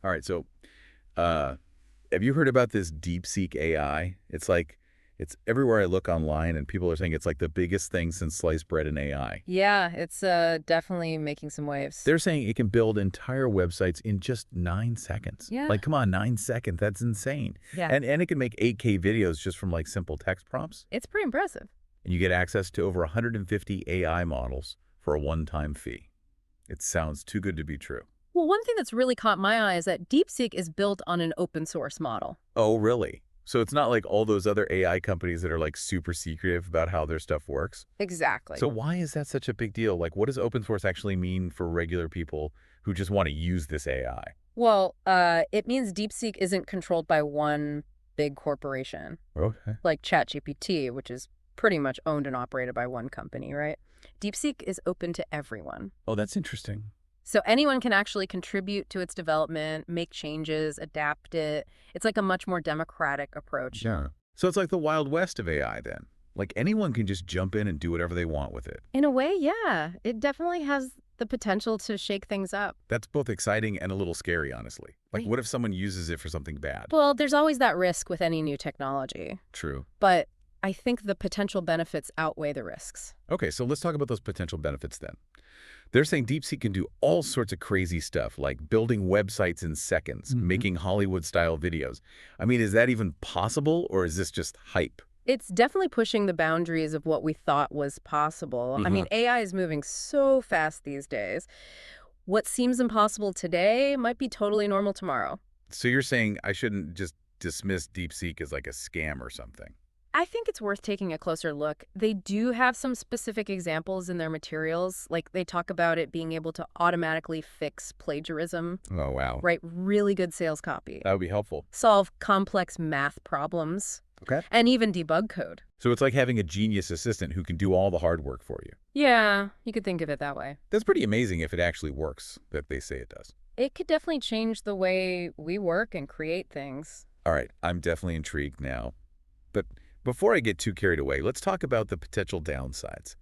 All right, so uh, have you heard about this DeepSeek AI? It's everywhere I look online, and people are saying it's like the biggest thing since sliced bread in AI. Yeah, it's definitely making some waves. They're saying it can build entire websites in just 9 seconds. Yeah. Like, come on, 9 seconds, that's insane. Yeah. And it can make 8K videos just from like simple text prompts. It's pretty impressive. And you get access to over 150 AI models for a one-time fee. It sounds too good to be true. Well, one thing that's really caught my eye is that DeepSeek is built on an open source model. Oh, really? So it's not like all those other AI companies that are like super secretive about how their stuff works? Exactly. So why is that such a big deal? Like, what does open source actually mean for regular people who just want to use this AI? Well, it means DeepSeek isn't controlled by one big corporation, Okay. like ChatGPT, which is pretty much owned and operated by one company, right? DeepSeek is open to everyone. Oh, that's interesting. So anyone can actually contribute to its development, make changes, adapt it. It's like a much more democratic approach. Yeah. So it's like the Wild West of AI then. Like anyone can just jump in and do whatever they want with it. In a way, yeah. It definitely has the potential to shake things up. That's both exciting and a little scary, honestly. Like, Right. what if someone uses it for something bad? Well, there's always that risk with any new technology. True. But I think the potential benefits outweigh the risks. Okay, so let's talk about those potential benefits then. They're saying DeepSeek can do all sorts of crazy stuff, like building websites in seconds, making Hollywood-style videos. I mean, is that even possible, or is this just hype? It's definitely pushing the boundaries of what we thought was possible. I mean, AI is moving so fast these days. What seems impossible today might be totally normal tomorrow. So you're saying I shouldn't just dismiss DeepSeek as like a scam or something? I think it's worth taking a closer look. They do have some specific examples in their materials. Like they talk about it being able to automatically fix plagiarism, Oh, wow. write really good sales copy, That would be helpful. solve complex math problems, Okay. and even debug code. So it's like having a genius assistant who can do all the hard work for you. Yeah, you could think of it that way. That's pretty amazing if it actually works, that they say it does. It could definitely change the way we work and create things. All right, I'm definitely intrigued now. But before I get too carried away, let's talk about the potential downsides.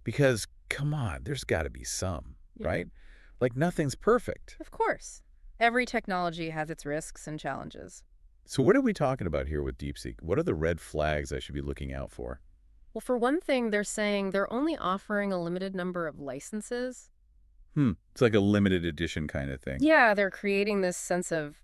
Because, come on, there's got to be some, Yeah. right? Like, nothing's perfect. Of course. Every technology has its risks and challenges. So what are we talking about here with DeepSeek? What are the red flags I should be looking out for? Well, for one thing, they're saying they're only offering a limited number of licenses. It's like a limited edition kind of thing. Yeah, they're creating this sense of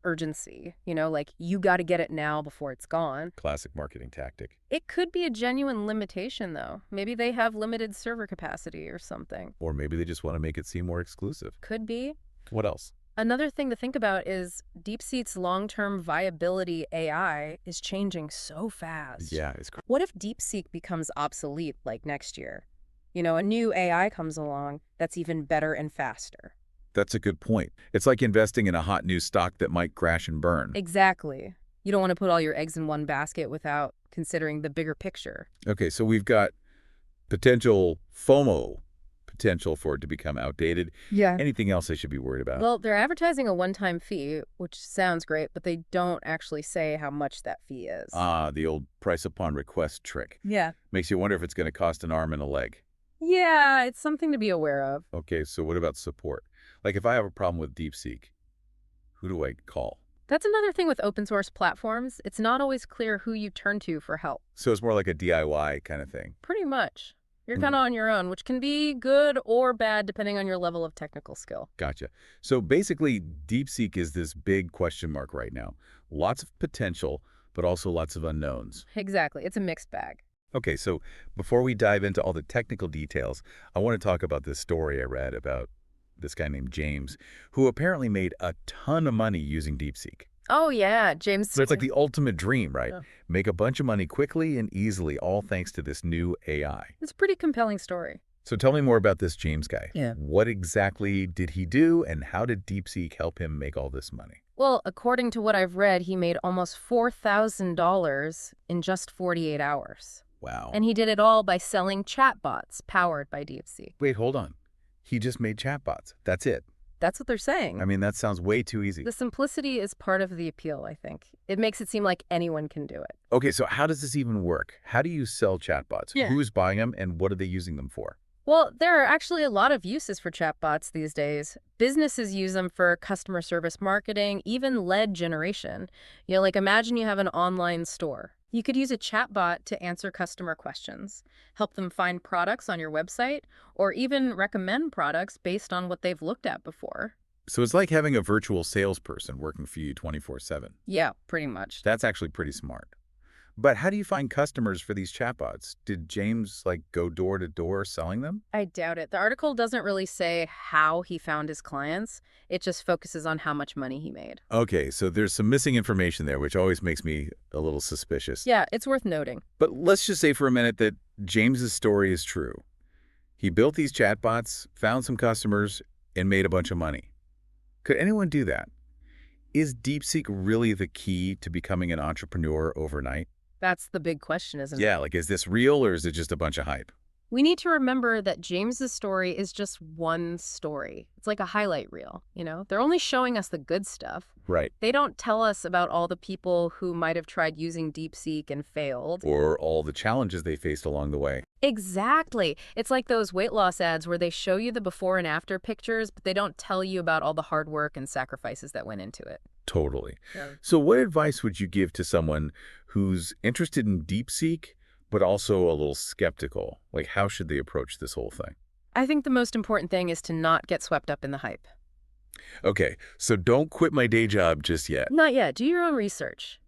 urgency, like you got to get it now before it's gone. Classic marketing tactic. It could be a genuine limitation, though. Maybe they have limited server capacity or something. Or maybe they just want to make it seem more exclusive. Could be. What else? Another thing to think about is DeepSeek's long-term viability AI is changing so fast. Yeah, it's crazy. What if DeepSeek becomes obsolete like next year? A new AI comes along that's even better and faster. That's a good point. It's like investing in a hot new stock that might crash and burn. Exactly. You don't want to put all your eggs in one basket without considering the bigger picture. Okay, so we've got potential FOMO, potential for it to become outdated. Yeah. Anything else I should be worried about? Well, they're advertising a one-time fee, which sounds great, but they don't actually say how much that fee is. The old price upon request trick. Yeah. Makes you wonder if it's going to cost an arm and a leg. Yeah, it's something to be aware of. Okay, so what about support? Like if I have a problem with DeepSeek, who do I call? That's another thing with open source platforms. It's not always clear who you turn to for help. So it's more like a DIY kind of thing. Pretty much. You're kind of on your own, which can be good or bad depending on your level of technical skill. Gotcha. So basically, DeepSeek is this big question mark right now. Lots of potential, but also lots of unknowns. Exactly. It's a mixed bag. Okay, so before we dive into all the technical details, I want to talk about this story I read about this guy named James, who apparently made a ton of money using DeepSeek. Oh, yeah, James. So it's like the ultimate dream, right? Yeah. Make a bunch of money quickly and easily, all thanks to this new AI. It's a pretty compelling story. So tell me more about this James guy. Yeah. What exactly did he do, and how did DeepSeek help him make all this money? Well, according to what I've read, he made almost $4,000 in just 48 hours. Wow. And he did it all by selling chatbots powered by DeepSeek. Wait, hold on. He just made chatbots. That's it. That's what they're saying. I mean, that sounds way too easy. The simplicity is part of the appeal, I think. It makes it seem like anyone can do it. Okay, so how does this even work? How do you sell chatbots? Yeah. Who's buying them, and what are they using them for? Well, there are actually a lot of uses for chatbots these days. Businesses use them for customer service marketing, even lead generation. Like imagine you have an online store. You could use a chatbot to answer customer questions, help them find products on your website, or even recommend products based on what they've looked at before. So it's like having a virtual salesperson working for you 24/7. Yeah, pretty much. That's actually pretty smart. But how do you find customers for these chatbots? Did James, like, go door to door selling them? I doubt it. The article doesn't really say how he found his clients. It just focuses on how much money he made. Okay, so there's some missing information there, which always makes me a little suspicious. Yeah, it's worth noting. But let's just say for a minute that James's story is true. He built these chatbots, found some customers, and made a bunch of money. Could anyone do that? Is DeepSeek really the key to becoming an entrepreneur overnight? That's the big question, isn't it? Yeah, like, is this real or is it just a bunch of hype? We need to remember that James's story is just one story. It's like a highlight reel. They're only showing us the good stuff. Right. They don't tell us about all the people who might have tried using DeepSeek and failed. Or all the challenges they faced along the way. Exactly. It's like those weight loss ads where they show you the before and after pictures, but they don't tell you about all the hard work and sacrifices that went into it. Totally. Yeah. So what advice would you give to someone who's interested in DeepSeek, but also a little skeptical? Like, how should they approach this whole thing? I think the most important thing is to not get swept up in the hype. Okay, so don't quit my day job just yet. Not yet. Do your own research.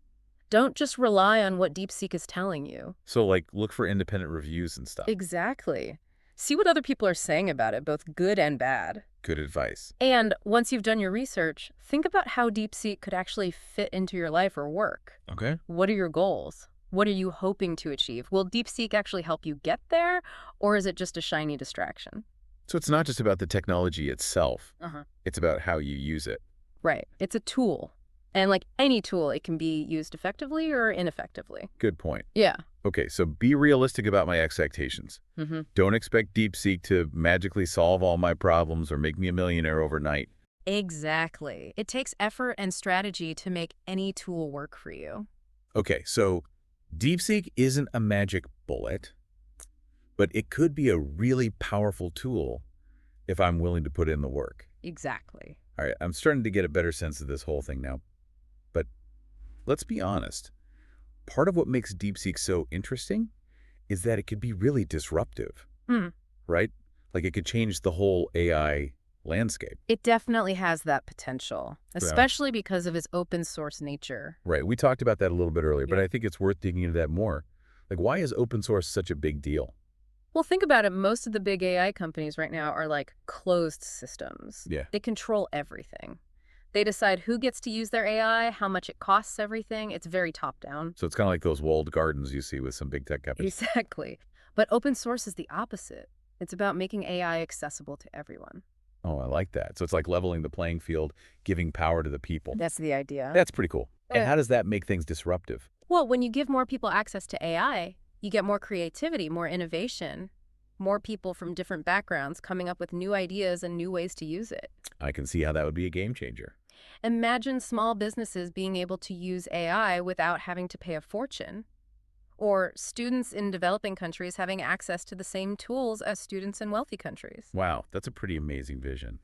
Don't just rely on what DeepSeek is telling you. So, like, look for independent reviews and stuff. Exactly. See what other people are saying about it, both good and bad. Good advice. And once you've done your research, think about how DeepSeek could actually fit into your life or work. Okay. What are your goals? What are you hoping to achieve? Will DeepSeek actually help you get there, or is it just a shiny distraction? So it's not just about the technology itself. Uh-huh. It's about how you use it. Right. It's a tool. And like any tool, it can be used effectively or ineffectively. Good point. Yeah. Okay, so be realistic about my expectations. Mm-hmm. Don't expect DeepSeek to magically solve all my problems or make me a millionaire overnight. Exactly. It takes effort and strategy to make any tool work for you. Okay, so DeepSeek isn't a magic bullet, but it could be a really powerful tool if I'm willing to put in the work. Exactly. All right, I'm starting to get a better sense of this whole thing now. But let's be honest. Part of what makes DeepSeek so interesting is that it could be really disruptive, right? Like it could change the whole AI landscape. It definitely has that potential, especially because of its open source nature. Right. We talked about that a little bit earlier, but Yeah. I think it's worth digging into that more. Like, why is open source such a big deal? Well, think about it. Most of the big AI companies right now are like closed systems. Yeah. They control everything. They decide who gets to use their AI, how much it costs everything. It's very top-down. So it's kind of like those walled gardens you see with some big tech companies. Exactly. But open source is the opposite. It's about making AI accessible to everyone. Oh, I like that. So it's like leveling the playing field, giving power to the people. That's the idea. That's pretty cool. And Yeah. how does that make things disruptive? Well, when you give more people access to AI, you get more creativity, more innovation, more people from different backgrounds coming up with new ideas and new ways to use it. I can see how that would be a game changer. Imagine small businesses being able to use AI without having to pay a fortune, or students in developing countries having access to the same tools as students in wealthy countries. Wow, that's a pretty amazing vision.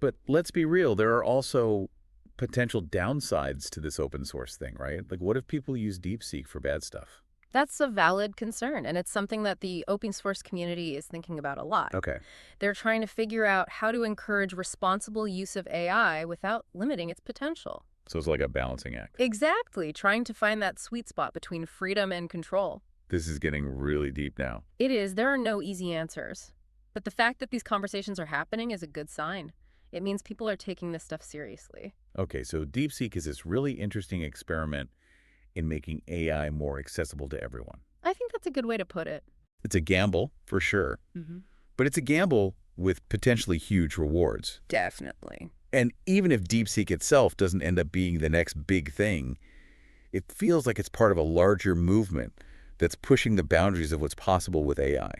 But let's be real, there are also potential downsides to this open source thing, right? Like, what if people use DeepSeek for bad stuff? That's a valid concern, and it's something that the open source community is thinking about a lot. Okay. They're trying to figure out how to encourage responsible use of AI without limiting its potential. So it's like a balancing act. Exactly, trying to find that sweet spot between freedom and control. This is getting really deep now. It is. There are no easy answers. But the fact that these conversations are happening is a good sign. It means people are taking this stuff seriously. Okay, so DeepSeek is this really interesting experiment in making AI more accessible to everyone. I think that's a good way to put it. It's a gamble, for sure, but it's a gamble with potentially huge rewards. Definitely. And even if DeepSeek itself doesn't end up being the next big thing, it feels like it's part of a larger movement that's pushing the boundaries of what's possible with AI.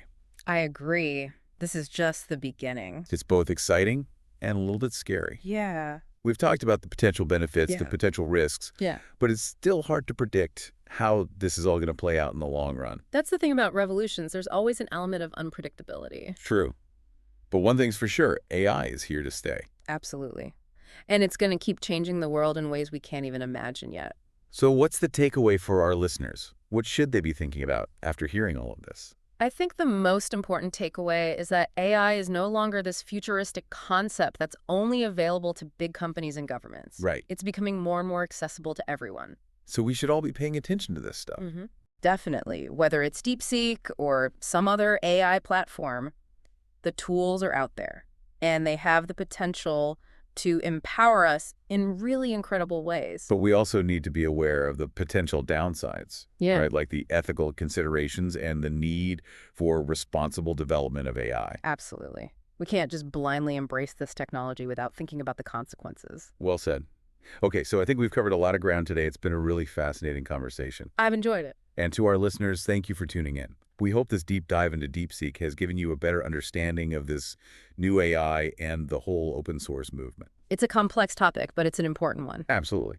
I agree. This is just the beginning. It's both exciting and a little bit scary. Yeah. We've talked about the potential benefits, the Yeah. potential risks, Yeah. but it's still hard to predict how this is all going to play out in the long run. That's the thing about revolutions. There's always an element of unpredictability. True. But one thing's for sure, AI is here to stay. Absolutely. And it's going to keep changing the world in ways we can't even imagine yet. So what's the takeaway for our listeners? What should they be thinking about after hearing all of this? I think the most important takeaway is that AI is no longer this futuristic concept that's only available to big companies and governments. Right. It's becoming more and more accessible to everyone. So we should all be paying attention to this stuff. Definitely. Whether it's DeepSeek or some other AI platform, the tools are out there, and they have the potential to empower us in really incredible ways. But we also need to be aware of the potential downsides, right? Like the ethical considerations and the need for responsible development of AI. Absolutely. We can't just blindly embrace this technology without thinking about the consequences. Well said. Okay, so I think we've covered a lot of ground today. It's been a really fascinating conversation. I've enjoyed it. And to our listeners, thank you for tuning in. We hope this deep dive into DeepSeek has given you a better understanding of this new AI and the whole open source movement. It's a complex topic, but it's an important one. Absolutely.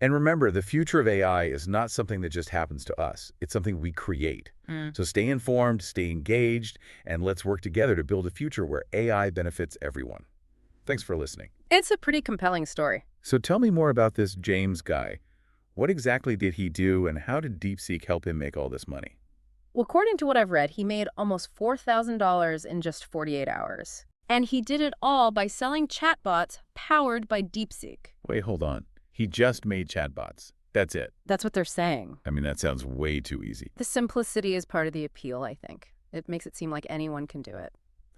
And remember, the future of AI is not something that just happens to us. It's something we create. So stay informed, stay engaged, and let's work together to build a future where AI benefits everyone. Thanks for listening. It's a pretty compelling story. So tell me more about this James guy. What exactly did he do, and how did DeepSeek help him make all this money? Well, according to what I've read, he made almost $4,000 in just 48 hours. And he did it all by selling chatbots powered by DeepSeek. Wait, hold on. He just made chatbots. That's it. That's what they're saying. I mean, that sounds way too easy. The simplicity is part of the appeal, I think. It makes it seem like anyone can do it.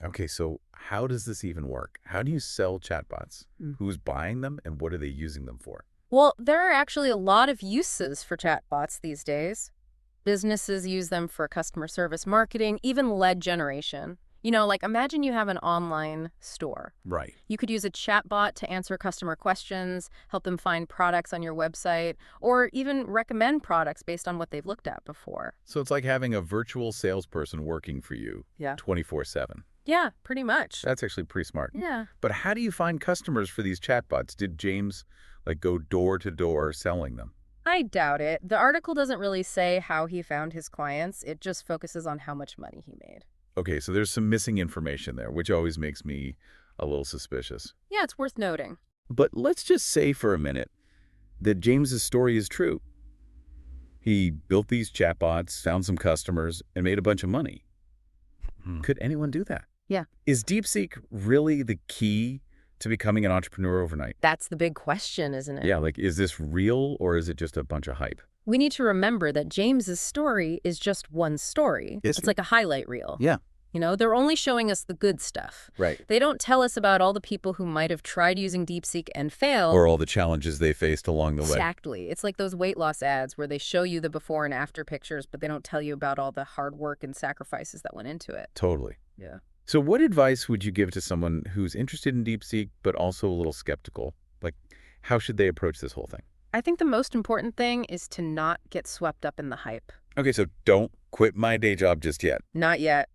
Okay, so how does this even work? How do you sell chatbots? Who's buying them, and what are they using them for? Well, there are actually a lot of uses for chatbots these days. Businesses use them for customer service marketing, even lead generation. You know, like imagine you have an online store. Right. You could use a chatbot to answer customer questions, help them find products on your website, or even recommend products based on what they've looked at before. So it's like having a virtual salesperson working for you 24/7. Yeah, pretty much. That's actually pretty smart. Yeah. But how do you find customers for these chatbots? Did James go door to door selling them? I doubt it. The article doesn't really say how he found his clients. It just focuses on how much money he made. Okay, so there's some missing information there, which always makes me a little suspicious. Yeah, it's worth noting. But let's just say for a minute that James's story is true. He built these chatbots, found some customers, and made a bunch of money. Could anyone do that? Yeah. Is DeepSeek really the key to becoming an entrepreneur overnight? That's the big question, isn't it? Yeah, is this real, or is it just a bunch of hype? We need to remember that James's story is just one story. It's like a highlight reel. Yeah. You know, they're only showing us the good stuff. Right. They don't tell us about all the people who might have tried using DeepSeek and failed. Or all the challenges they faced along the way. Exactly. It's like those weight loss ads where they show you the before and after pictures, but they don't tell you about all the hard work and sacrifices that went into it. Totally. Yeah. So what advice would you give to someone who's interested in DeepSeek but also a little skeptical? Like, how should they approach this whole thing? I think the most important thing is to not get swept up in the hype. Okay, so don't quit my day job just yet. Not yet.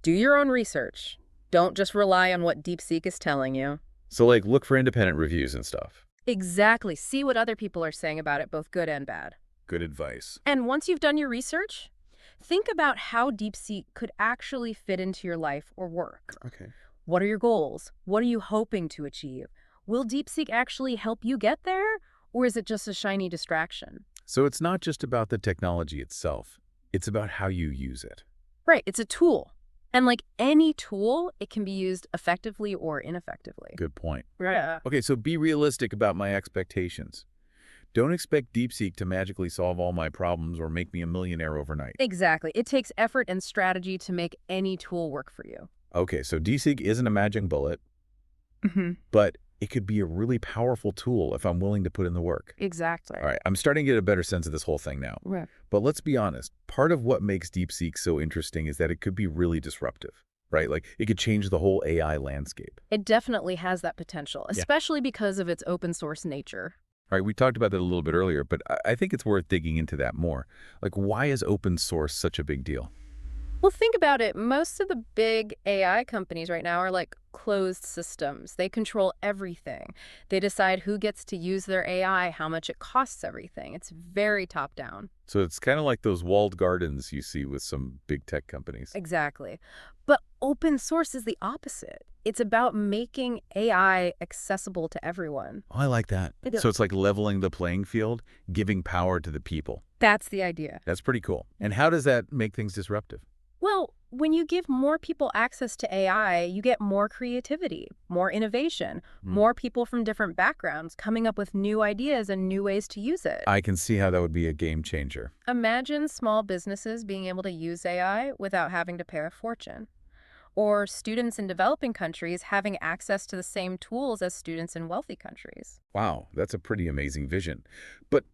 Do your own research. Don't just rely on what DeepSeek is telling you. So look for independent reviews and stuff. Exactly. See what other people are saying about it, both good and bad. Good advice. And once you've done your research, think about how DeepSeek could actually fit into your life or work. Okay. What are your goals? What are you hoping to achieve? Will DeepSeek actually help you get there? Or is it just a shiny distraction? So it's not just about the technology itself. It's about how you use it. Right. It's a tool. And like any tool, it can be used effectively or ineffectively. Good point. Right. Okay, so be realistic about my expectations. Don't expect DeepSeek to magically solve all my problems or make me a millionaire overnight. Exactly. It takes effort and strategy to make any tool work for you. Okay, so DeepSeek isn't a magic bullet, but it could be a really powerful tool if I'm willing to put in the work. Exactly. All right, I'm starting to get a better sense of this whole thing now. Right. But let's be honest, part of what makes DeepSeek so interesting is that it could be really disruptive, right? It could change the whole AI landscape. It definitely has that potential, especially because of its open source nature. All right, we talked about that a little bit earlier, but I think it's worth digging into that more. Why is open source such a big deal? Well, think about it. Most of the big AI companies right now are like closed systems. They control everything. They decide who gets to use their AI, how much it costs everything. It's very top down. So it's kind of like those walled gardens you see with some big tech companies. Exactly. But open source is the opposite. It's about making AI accessible to everyone. Oh, I like that. It- So it's like leveling the playing field, giving power to the people. That's the idea. That's pretty cool. And how does that make things disruptive? Well, when you give more people access to AI, you get more creativity, more innovation, Hmm. more people from different backgrounds coming up with new ideas and new ways to use it. I can see how that would be a game changer. Imagine small businesses being able to use AI without having to pay a fortune, or students in developing countries having access to the same tools as students in wealthy countries. Wow, that's a pretty amazing vision. But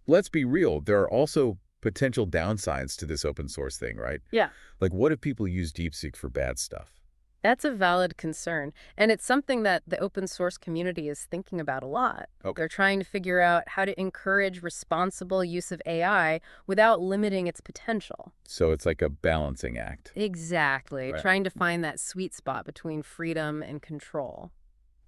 let's be real, there are also potential downsides to this open source thing, right? Yeah. Like, what if people use DeepSeek for bad stuff? That's a valid concern, and it's something that the open source community is thinking about a lot. Okay. They're trying to figure out how to encourage responsible use of AI without limiting its potential. So it's like a balancing act. Exactly, Right. trying to find that sweet spot between freedom and control.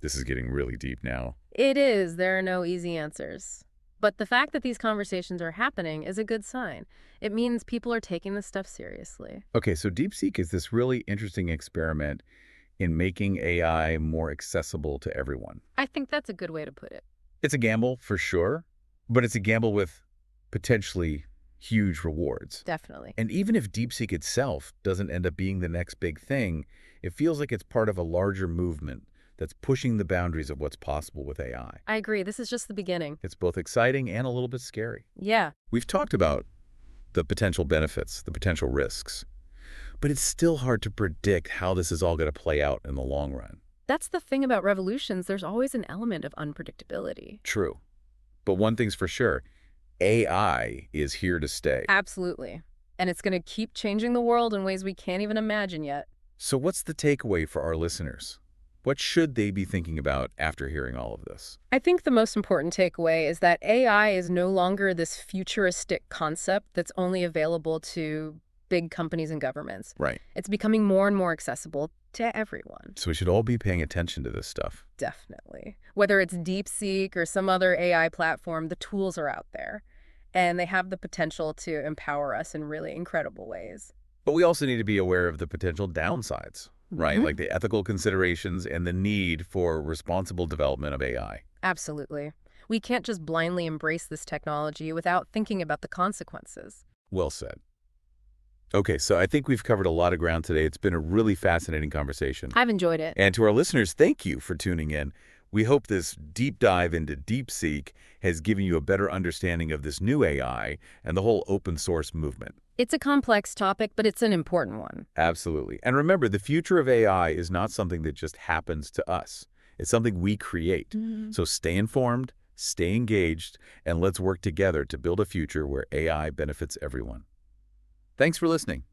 This is getting really deep now. It is, there are no easy answers. But the fact that these conversations are happening is a good sign. It means people are taking this stuff seriously. Okay, so DeepSeek is this really interesting experiment in making AI more accessible to everyone. I think that's a good way to put it. It's a gamble for sure, but it's a gamble with potentially huge rewards. Definitely. And even if DeepSeek itself doesn't end up being the next big thing, it feels like it's part of a larger movement that's pushing the boundaries of what's possible with AI. I agree, this is just the beginning. It's both exciting and a little bit scary. Yeah. We've talked about the potential benefits, the potential risks, but it's still hard to predict how this is all going to play out in the long run. That's the thing about revolutions. There's always an element of unpredictability. True. But one thing's for sure, AI is here to stay. Absolutely. And it's going to keep changing the world in ways we can't even imagine yet. So what's the takeaway for our listeners? What should they be thinking about after hearing all of this? I think the most important takeaway is that AI is no longer this futuristic concept that's only available to big companies and governments. Right. It's becoming more and more accessible to everyone. So we should all be paying attention to this stuff. Definitely. Whether it's DeepSeek or some other AI platform, the tools are out there, and they have the potential to empower us in really incredible ways. But we also need to be aware of the potential downsides, right? Mhm. Like the ethical considerations and the need for responsible development of AI. Absolutely. We can't just blindly embrace this technology without thinking about the consequences. Well said. Okay, so I think we've covered a lot of ground today. It's been a really fascinating conversation. I've enjoyed it. And to our listeners, thank you for tuning in. We hope this deep dive into DeepSeek has given you a better understanding of this new AI and the whole open source movement. It's a complex topic, but it's an important one. Absolutely. And remember, the future of AI is not something that just happens to us. It's something we create. So stay informed, stay engaged, and let's work together to build a future where AI benefits everyone. Thanks for listening.